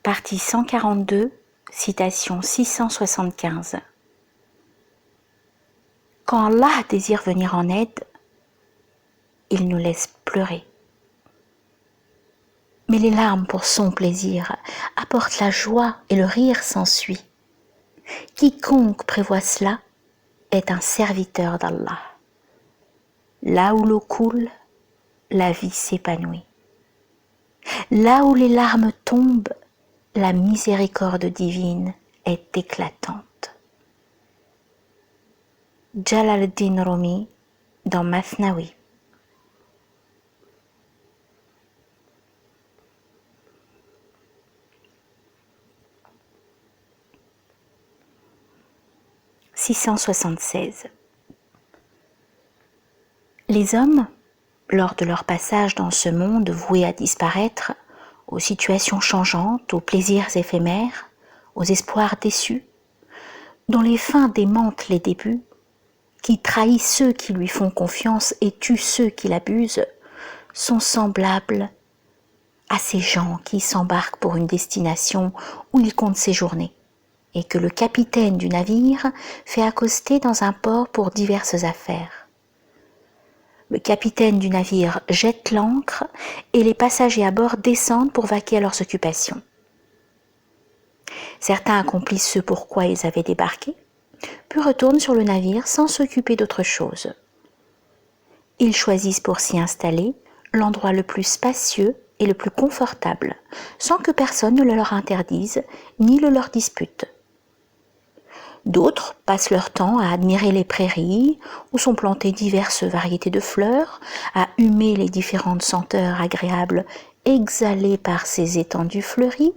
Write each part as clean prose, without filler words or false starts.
Partie 142, citation 675. Quand Allah désire venir en aide, il nous laisse pleurer. Mais les larmes pour son plaisir apportent la joie et le rire s'ensuit. Quiconque prévoit cela est un serviteur d'Allah. Là où l'eau coule, la vie s'épanouit. Là où les larmes tombent, la miséricorde divine est éclatante. Jalaluddin Rumi dans Masnawi. « 676. Les hommes, lors de leur passage dans ce monde voué à disparaître, aux situations changeantes, aux plaisirs éphémères, aux espoirs déçus, dont les fins démentent les débuts, qui trahit ceux qui lui font confiance et tue ceux qui l'abusent, sont semblables à ces gens qui s'embarquent pour une destination où ils comptent séjourner, et que le capitaine du navire fait accoster dans un port pour diverses affaires. Le capitaine du navire jette l'ancre et les passagers à bord descendent pour vaquer à leurs occupations. Certains accomplissent ce pourquoi ils avaient débarqué, puis retournent sur le navire sans s'occuper d'autre chose. Ils choisissent pour s'y installer l'endroit le plus spacieux et le plus confortable, sans que personne ne le leur interdise ni le leur dispute. D'autres passent leur temps à admirer les prairies où sont plantées diverses variétés de fleurs, à humer les différentes senteurs agréables exhalées par ces étendues fleuries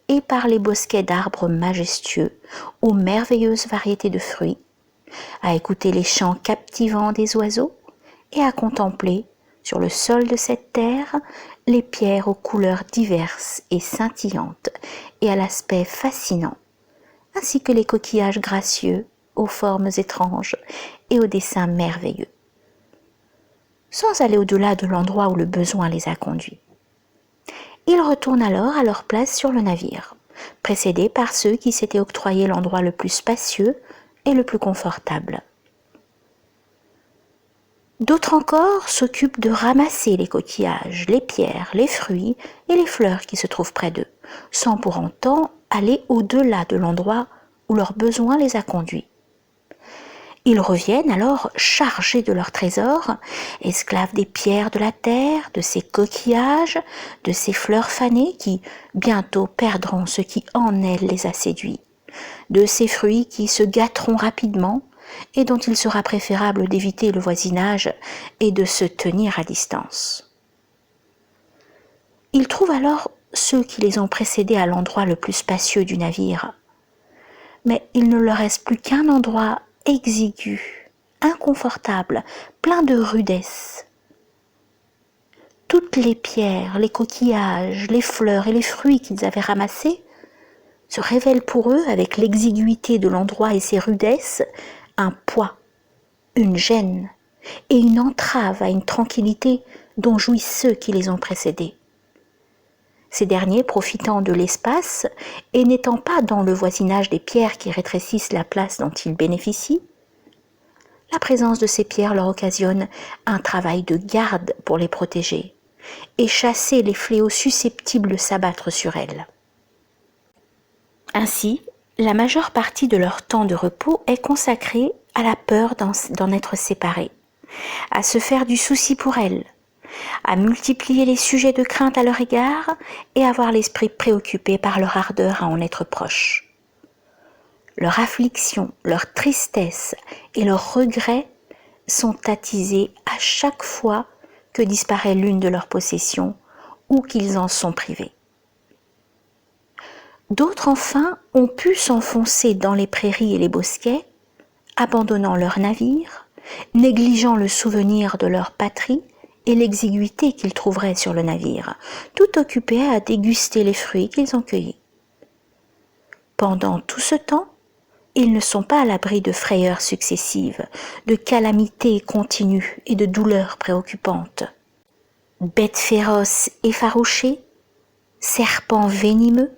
et par les bosquets d'arbres majestueux aux merveilleuses variétés de fruits, à écouter les chants captivants des oiseaux et à contempler, sur le sol de cette terre, les pierres aux couleurs diverses et scintillantes et à l'aspect fascinant, ainsi que les coquillages gracieux, aux formes étranges et aux dessins merveilleux, sans aller au-delà de l'endroit où le besoin les a conduits. Ils retournent alors à leur place sur le navire, précédés par ceux qui s'étaient octroyé l'endroit le plus spacieux et le plus confortable. D'autres encore s'occupent de ramasser les coquillages, les pierres, les fruits et les fleurs qui se trouvent près d'eux, sans pour autant aller au-delà de l'endroit où leur besoin les a conduits. Ils reviennent alors chargés de leurs trésors, esclaves des pierres de la terre, de ces coquillages, de ces fleurs fanées qui bientôt perdront ce qui en elles les a séduits, de ces fruits qui se gâteront rapidement et dont il sera préférable d'éviter le voisinage et de se tenir à distance. Ils trouvent alors ceux qui les ont précédés à l'endroit le plus spacieux du navire, mais il ne leur reste plus qu'un endroit exigu, inconfortable, plein de rudesse. Toutes les pierres, les coquillages, les fleurs et les fruits qu'ils avaient ramassés se révèlent pour eux, avec l'exiguïté de l'endroit et ses rudesses, un poids, une gêne et une entrave à une tranquillité dont jouissent ceux qui les ont précédés. Ces derniers profitant de l'espace et n'étant pas dans le voisinage des pierres qui rétrécissent la place dont ils bénéficient, la présence de ces pierres leur occasionne un travail de garde pour les protéger et chasser les fléaux susceptibles de s'abattre sur elles. Ainsi, la majeure partie de leur temps de repos est consacrée à la peur d'en être séparés, à se faire du souci pour elles, à multiplier les sujets de crainte à leur égard et à avoir l'esprit préoccupé par leur ardeur à en être proche. Leur affliction, leur tristesse et leurs regrets sont attisés à chaque fois que disparaît l'une de leurs possessions ou qu'ils en sont privés. D'autres enfin ont pu s'enfoncer dans les prairies et les bosquets, abandonnant leur navire, négligeant le souvenir de leur patrie et l'exiguïté qu'ils trouveraient sur le navire, tout occupés à déguster les fruits qu'ils ont cueillis. Pendant tout ce temps, ils ne sont pas à l'abri de frayeurs successives, de calamités continues et de douleurs préoccupantes. Bêtes féroces effarouchées, serpents venimeux,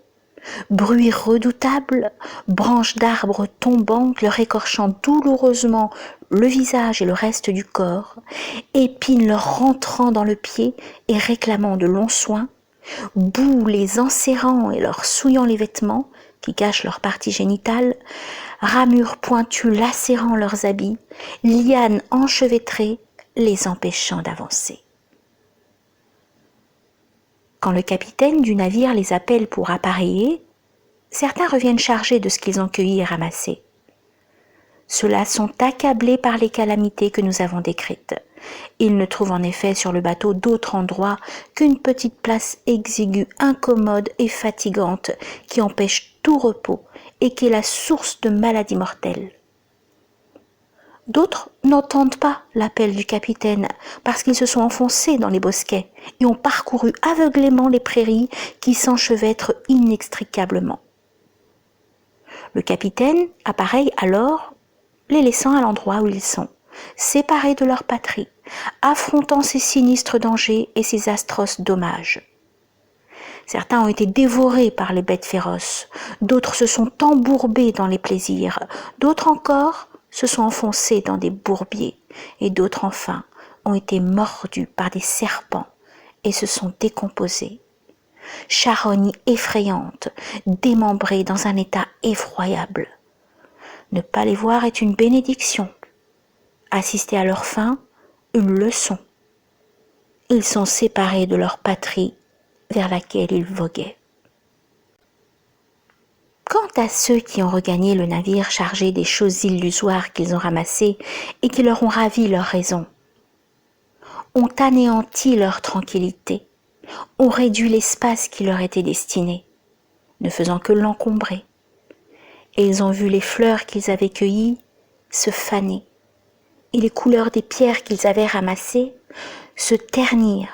Bruit redoutable, branches d'arbres tombantes leur écorchant douloureusement le visage et le reste du corps, épines leur rentrant dans le pied et réclamant de longs soins, boue les enserrant et leur souillant les vêtements qui cachent leur partie génitale, ramures pointues lacérant leurs habits, lianes enchevêtrées les empêchant d'avancer. Quand le capitaine du navire les appelle pour appareiller, certains reviennent chargés de ce qu'ils ont cueilli et ramassé. Ceux-là sont accablés par les calamités que nous avons décrites. Ils ne trouvent en effet sur le bateau d'autre endroit qu'une petite place exiguë, incommode et fatigante qui empêche tout repos et qui est la source de maladies mortelles. D'autres n'entendent pas l'appel du capitaine parce qu'ils se sont enfoncés dans les bosquets et ont parcouru aveuglément les prairies qui s'enchevêtrent inextricablement. Le capitaine appareille alors, les laissant à l'endroit où ils sont, séparés de leur patrie, affrontant ces sinistres dangers et ces atroces dommages. Certains ont été dévorés par les bêtes féroces, d'autres se sont embourbés dans les plaisirs, d'autres encore se sont enfoncés dans des bourbiers, et d'autres enfin ont été mordus par des serpents et se sont décomposés. Charognes effrayantes, démembrées dans un état effroyable. Ne pas les voir est une bénédiction. Assister à leur fin, une leçon. Ils sont séparés de leur patrie vers laquelle ils voguaient. Quant à ceux qui ont regagné le navire chargé des choses illusoires qu'ils ont ramassées et qui leur ont ravi leur raison, ont anéanti leur tranquillité, ont réduit l'espace qui leur était destiné, ne faisant que l'encombrer. Et ils ont vu les fleurs qu'ils avaient cueillies se faner, et les couleurs des pierres qu'ils avaient ramassées se ternir,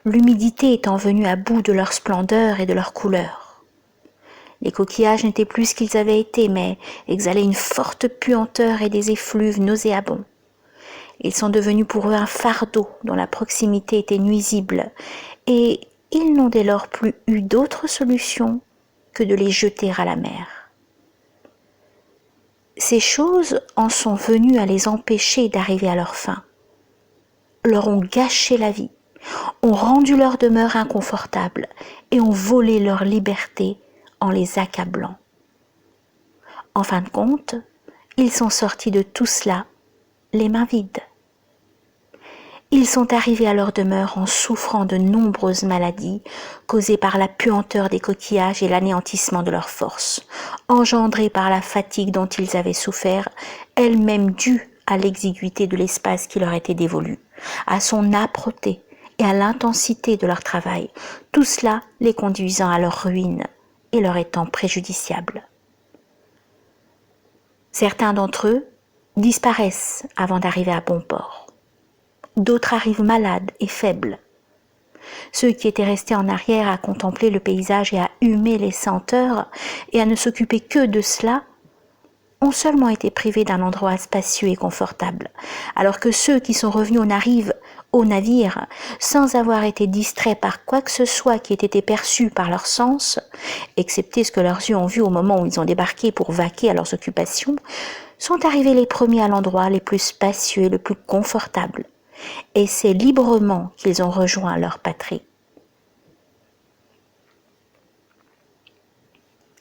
l'humidité étant venue à bout de leur splendeur et de leur couleur. Les coquillages n'étaient plus ce qu'ils avaient été, mais exhalaient une forte puanteur et des effluves nauséabonds. Ils sont devenus pour eux un fardeau dont la proximité était nuisible, et ils n'ont dès lors plus eu d'autre solution que de les jeter à la mer. Ces choses en sont venues à les empêcher d'arriver à leur fin, leur ont gâché la vie, ont rendu leur demeure inconfortable et ont volé leur liberté en les accablant. En fin de compte, ils sont sortis de tout cela les mains vides. Ils sont arrivés à leur demeure en souffrant de nombreuses maladies causées par la puanteur des coquillages et l'anéantissement de leurs forces, engendrées par la fatigue dont ils avaient souffert, elle-même due à l'exiguïté de l'espace qui leur était dévolu, à son âpreté et à l'intensité de leur travail, tout cela les conduisant à leur ruine et leur étant préjudiciable. Certains d'entre eux disparaissent avant d'arriver à bon port. D'autres arrivent malades et faibles. Ceux qui étaient restés en arrière à contempler le paysage et à humer les senteurs et à ne s'occuper que de cela ont seulement été privés d'un endroit spacieux et confortable, alors que ceux qui sont revenus au navire sans avoir été distraits par quoi que ce soit qui ait été perçu par leurs sens, excepté ce que leurs yeux ont vu au moment où ils ont débarqué pour vaquer à leurs occupations, sont arrivés les premiers à l'endroit les plus spacieux et le plus confortable. Et c'est librement qu'ils ont rejoint leur patrie.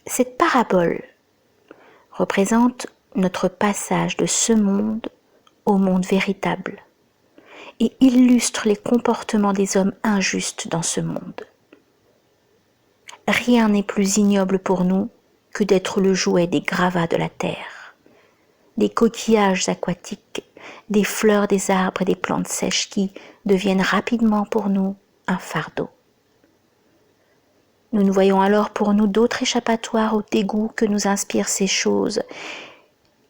Cette parabole représente notre passage de ce monde au monde véritable et illustre les comportements des hommes injustes dans ce monde. Rien n'est plus ignoble pour nous que d'être le jouet des gravats de la terre, des coquillages aquatiques, des fleurs des arbres et des plantes sèches qui deviennent rapidement pour nous un fardeau. Nous ne voyons alors pour nous d'autre échappatoire au dégoût que nous inspirent ces choses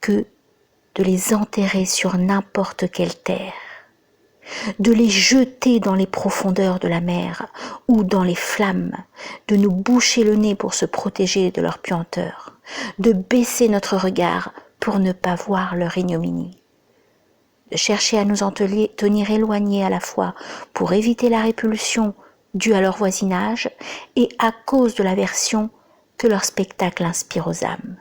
que de les enterrer sur n'importe quelle terre, de les jeter dans les profondeurs de la mer ou dans les flammes, de nous boucher le nez pour se protéger de leur puanteur, de baisser notre regard pour ne pas voir leur ignominie, de chercher à nous en tenir éloignés à la fois pour éviter la répulsion due à leur voisinage et à cause de l'aversion que leur spectacle inspire aux âmes.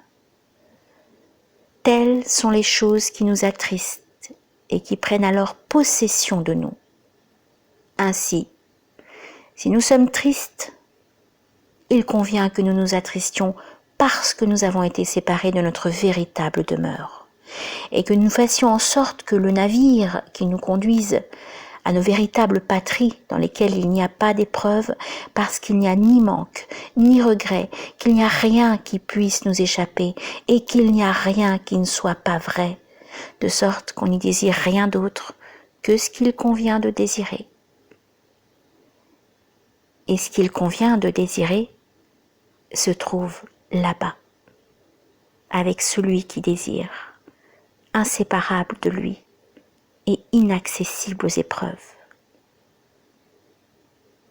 Telles sont les choses qui nous attristent et qui prennent alors possession de nous. Ainsi, si nous sommes tristes, il convient que nous nous attristions parce que nous avons été séparés de notre véritable demeure et que nous fassions en sorte que le navire qui nous conduise à nos véritables patries dans lesquelles il n'y a pas d'épreuve parce qu'il n'y a ni manque, ni regret, qu'il n'y a rien qui puisse nous échapper et qu'il n'y a rien qui ne soit pas vrai, de sorte qu'on n'y désire rien d'autre que ce qu'il convient de désirer. Et ce qu'il convient de désirer se trouve là-bas, avec celui qui désire, inséparable de lui et inaccessible aux épreuves.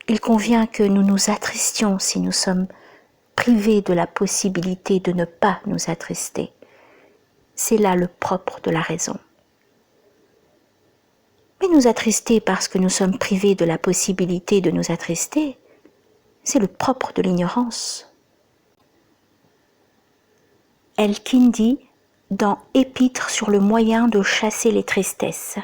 Il convient que nous nous attristions si nous sommes privés de la possibilité de ne pas nous attrister. C'est là le propre de la raison. Mais nous attrister parce que nous sommes privés de la possibilité de nous attrister, c'est le propre de l'ignorance. El-Kindi, dans Épître sur le moyen de chasser les tristesses.